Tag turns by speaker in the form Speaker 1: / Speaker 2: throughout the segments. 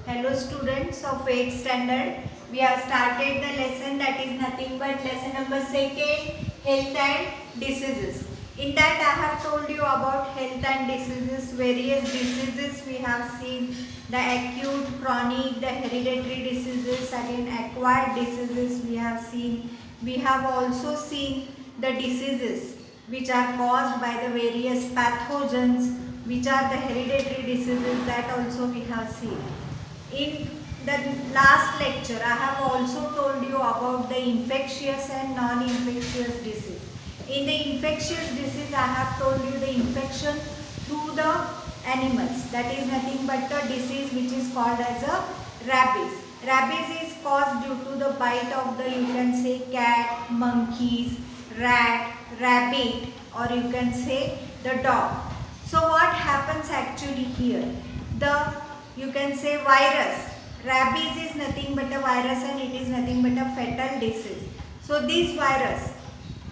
Speaker 1: Hello students of 8th standard. We have started the lesson that is nothing but lesson number 2, health and diseases. In that I have told you about health and diseases, various diseases we have seen, the acute, chronic, the hereditary diseases, again acquired diseases we have seen. We have also seen the diseases which are caused by the various pathogens, which are the hereditary diseases, that also we have seen. In the last lecture, I have also told you about the infectious and non-infectious disease. In the infectious disease, I have told you the infection through the animals. That is nothing but the disease which is called as a rabies. Rabies is caused due to the bite of the, you can say, cat, monkeys, rat, rabbit, or you can say the dog. So what happens actually here? You can say virus. Rabies is nothing but a virus and it is nothing but a fatal disease. So this virus,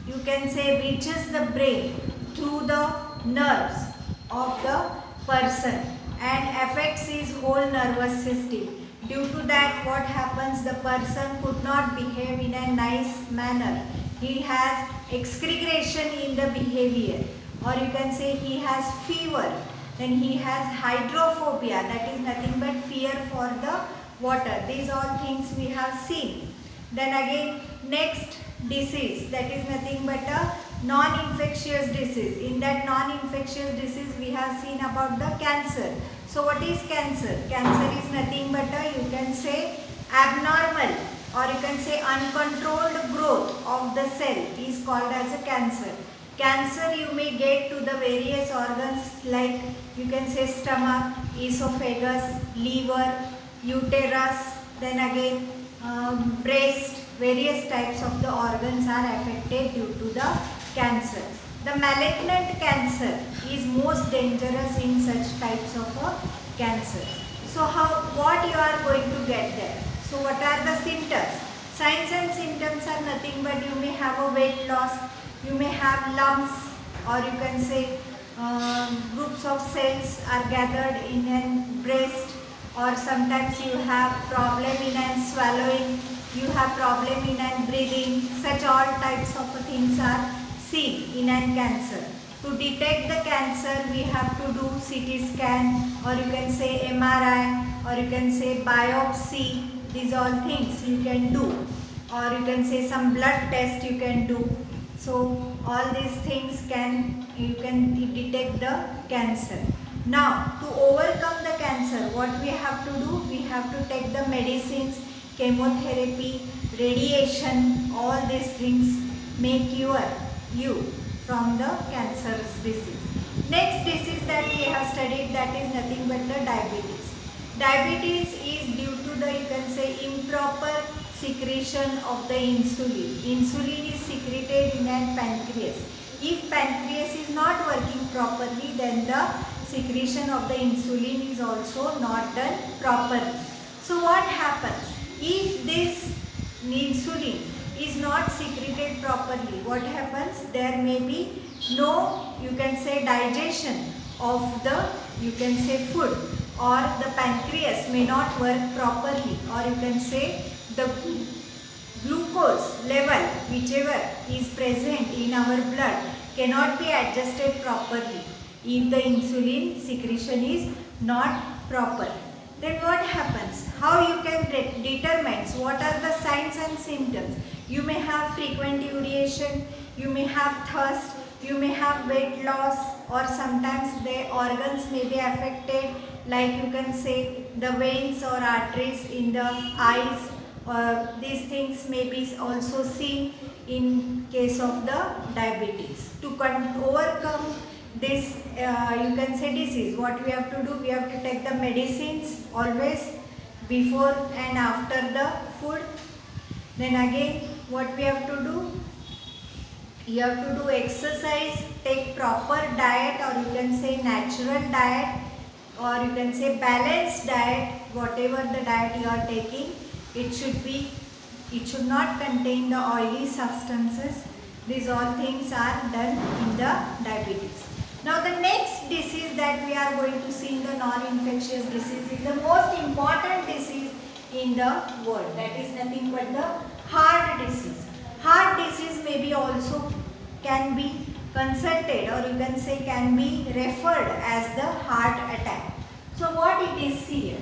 Speaker 1: you can say, reaches the brain through the nerves of the person and affects his whole nervous system. Due to that, what happens? The person could not behave in a nice manner. He has excregation in the behavior, or you can say he has fever. Then he has hydrophobia, that is nothing but fear for the water. These all things we have seen. Then again, next disease, that is nothing but a non-infectious disease. In that non-infectious disease, we have seen about the cancer. So what is cancer? Cancer is nothing but a, you can say, abnormal, or you can say uncontrolled growth of the cell is called as a cancer. Cancer you may get to the various organs like, you can say, stomach, esophagus, liver, uterus, then again breast. Various types of the organs are affected due to the cancer. The malignant cancer is most dangerous in such types of cancer. So what you are going to get there? So what are the symptoms? Signs and symptoms are nothing but you may have a weight loss, you may have lumps, or you can say groups of cells are gathered in a breast, or sometimes you have problem in swallowing, you have problem in breathing. Such all types of things are seen in a cancer. To detect the cancer, we have to do CT scan, or you can say MRI, or you can say biopsy. These all things you can do, or you can say some blood test you can do. So all these things you can detect the cancer. Now to overcome the cancer, what we have to do? We have to take the medicines, chemotherapy, radiation. All these things may cure you from the cancerous disease. Next disease that we have studied, that is nothing but the diabetes. Diabetes is due to the, you can say, improper secretion of the insulin. Insulin is secreted in a pancreas. If pancreas is not working properly, then the secretion of the insulin is also not done properly. So what happens? If this insulin is not secreted properly, what happens? There may be no, you can say, digestion of the, you can say, food, or the pancreas may not work properly, or you can say the glucose level whichever is present in our blood cannot be adjusted properly if the insulin secretion is not proper. Then what happens? How you can determine what are the signs and symptoms? You may have frequent urination, you may have thirst, you may have weight loss, or sometimes the organs may be affected, like you can say the veins or arteries in the eyes. These things may be also seen in case of the diabetes. To overcome this, you can say, disease, what we have to do? We have to take the medicines always before and after the food. Then again, what we have to do? You have to do exercise, take proper diet, or you can say natural diet, or you can say balanced diet. Whatever the diet you are taking, it should not contain the oily substances. These all things are done in the diabetes. Now the next disease that we are going to see in the non-infectious disease is the most important disease in the world. That is nothing but the heart disease. Heart disease may be also can be consulted, or you can say can be referred as the heart attack. So what it is here?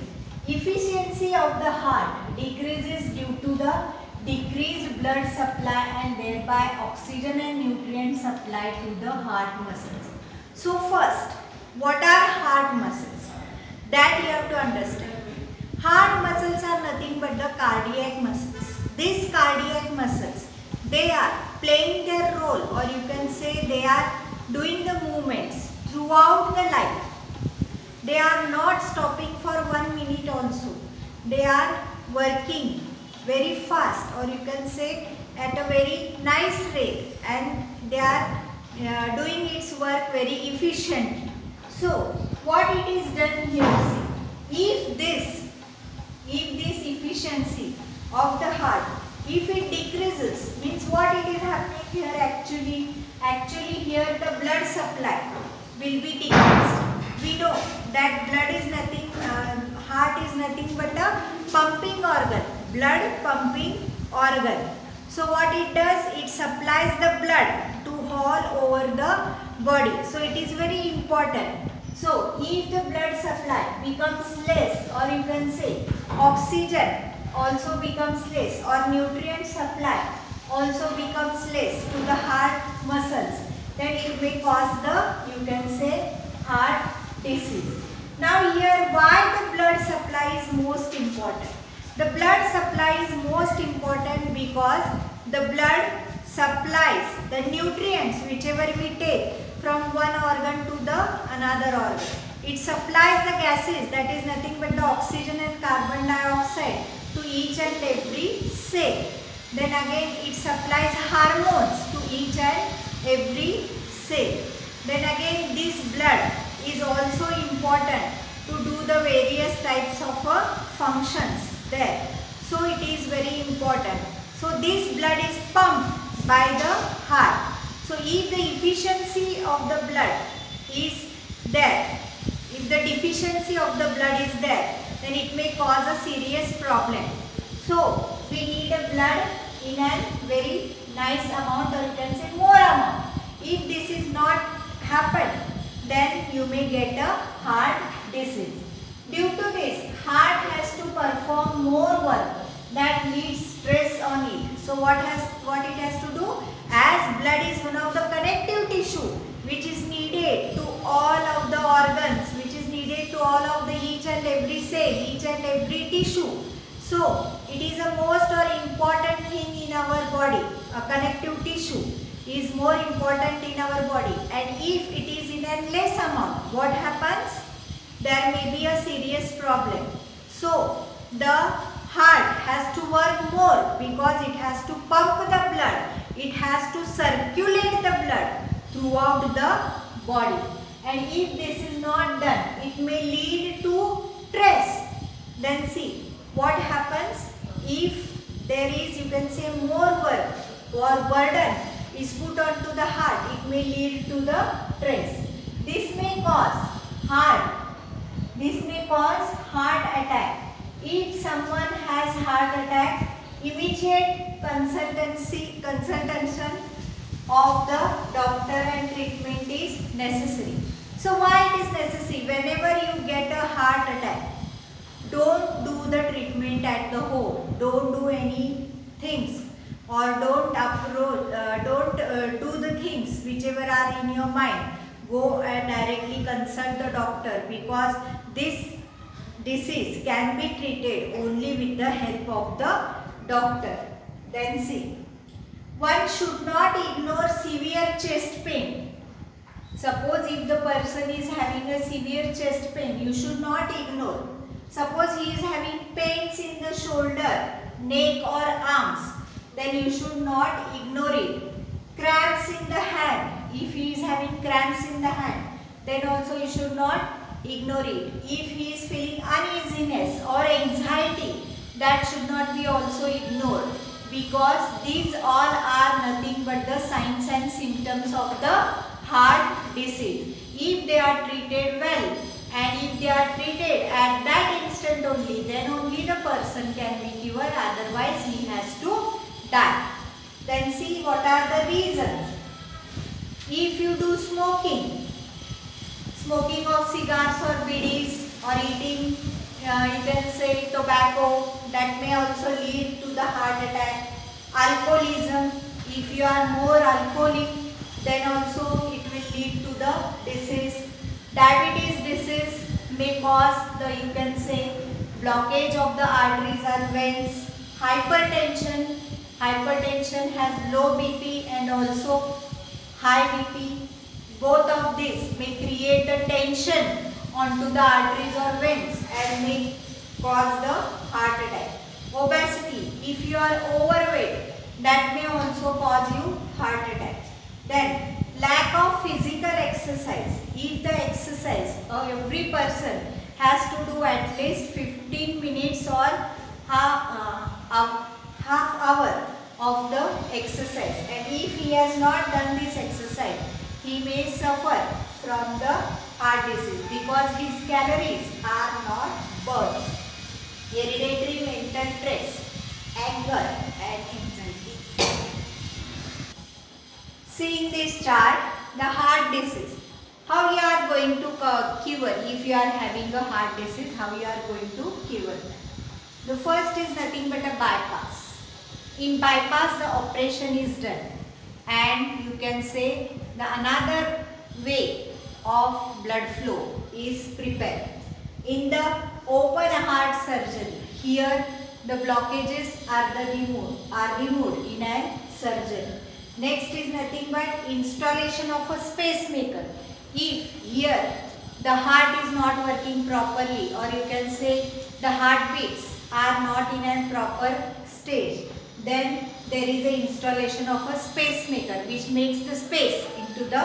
Speaker 1: Efficiency of the heart decreases due to the decreased blood supply and thereby oxygen and nutrient supply to the heart muscles. So first, what are heart muscles? That you have to understand. Heart muscles are nothing but the cardiac muscles. These cardiac muscles, they are playing their role, or you can say they are doing the movements throughout the life. They are not stopping for 1 minute also. They are working very fast, or you can say at a very nice rate, and they are doing its work very efficiently. So what it is done here, see, if this efficiency of the heart, if it decreases, means what it is happening here actually here the blood supply will be decreased. We know that blood is nothing, heart is nothing but a pumping organ, blood pumping organ. So what it does, it supplies the blood to all over the body. So it is very important. So if the blood supply becomes less, or you can say oxygen also becomes less, or nutrient supply also becomes less to the heart muscles, then it may cause the, you can say, heart disease. Now here, why the blood supply is most important? The blood supply is most important because the blood supplies the nutrients whichever we take from one organ to the another organ. It supplies the gases, that is nothing but the oxygen and carbon dioxide, to each and every cell. Then again it supplies hormones to each and every cell. Then again this blood is also important to do the various types of functions there. So it is very important. So this blood is pumped by the heart. So if the efficiency of the blood is there, if the deficiency of the blood is there, then it may cause a serious problem. So we need a blood in a very nice amount, or you can say more amount. If this is not happened, then you may get a heart disease. Due to this, heart has to perform more work that needs stress on it. So what it has to do? As blood is one of the connective tissue which is needed to all of the organs, which is needed to all of the each and every cell, each and every tissue. So it is a most important thing in our body. A connective tissue is more important in our body, and if it is in a less amount, what happens? There may be a serious problem. So the heart has to work more because it has to pump the blood. It has to circulate the blood throughout the body. And if this is not done, it may lead to stress. Then see what happens if there is, you can say, more work or burden is put onto the heart. It may lead to the stress. This may cause heart attack. If someone has heart attack, immediate consultation of the doctor and treatment is necessary. So why it is necessary? Whenever you get a heart attack, don't do the treatment at the home. Don't do any things, or don't do the things whichever are in your mind. Go and directly consult the doctor, because this disease can be treated only with the help of the doctor. Then see, one should not ignore severe chest pain. Suppose if the person is having a severe chest pain, you should not ignore. Suppose he is having pains in the shoulder, neck or arms, then you should not ignore it. Cramps in the hand, if he is having cramps in the hand, then also you should not ignore it. If he is feeling uneasiness or anxiety, that should not be also ignored, because these all are nothing but the signs and symptoms of the heart disease. if they are treated well and if they are treated at that instant only, then only the person can be cured, otherwise he has to die. Then see what are the reasons. If you do smoking of cigars or bidis, or eating you can say tobacco, that may also lead to the heart attack. Alcoholism, if you are more alcoholic, then also it will lead to the disease. Diabetes disease may cause the, you can say, blockage of the arteries and veins. Hypertension has low BP and also high BP. Both of these may create the tension onto the arteries or veins and may cause the heart attack. Obesity, if you are overweight, that may also cause you heart attack. Then lack of physical exercise. If the exercise, every person has to do at least 15 minutes or half hour of the exercise, and if he has not done this exercise, he may suffer from the heart disease because his calories are not burned. Hereditary mental stress, anger and anxiety. Seeing this chart, the heart disease. How you are going to cure if you are having a heart disease? How you are going to cure that? The first is nothing but a bypass. In bypass, the operation is done, and you can say the another way of blood flow is prepared. In the open heart surgery, here the blockages are removed in a surgery. Next is nothing but installation of a pacemaker. If here the heart is not working properly, or you can say the heartbeats are not in a proper stage, then there is an installation of a pacemaker which makes the space into the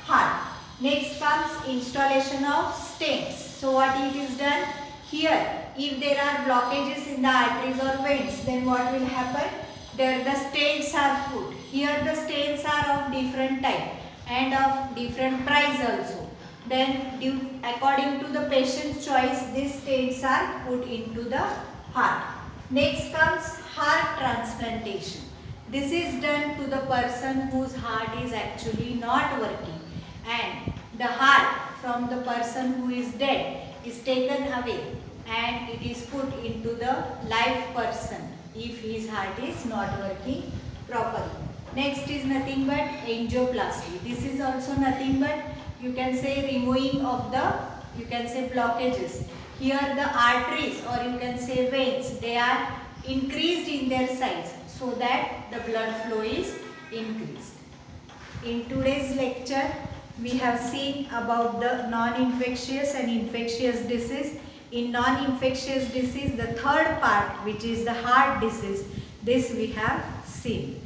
Speaker 1: heart. Next comes installation of stents. So what it is done? Here, if there are blockages in the arteries or veins, then what will happen? There the stents are put. Here the stents are of different type and of different price also. Then according to the patient's choice, these stents are put into the heart. Next comes heart transplantation. This is done to the person whose heart is actually not working, and the heart from the person who is dead is taken away and it is put into the live person if his heart is not working properly. Next is nothing but angioplasty. This is also nothing but, you can say, removing of the, you can say, blockages. Here the arteries, or you can say veins, they are increased in their size so that the blood flow is increased. In today's lecture, we have seen about the non-infectious and infectious disease. In non-infectious disease, the third part, which is the heart disease, this we have seen.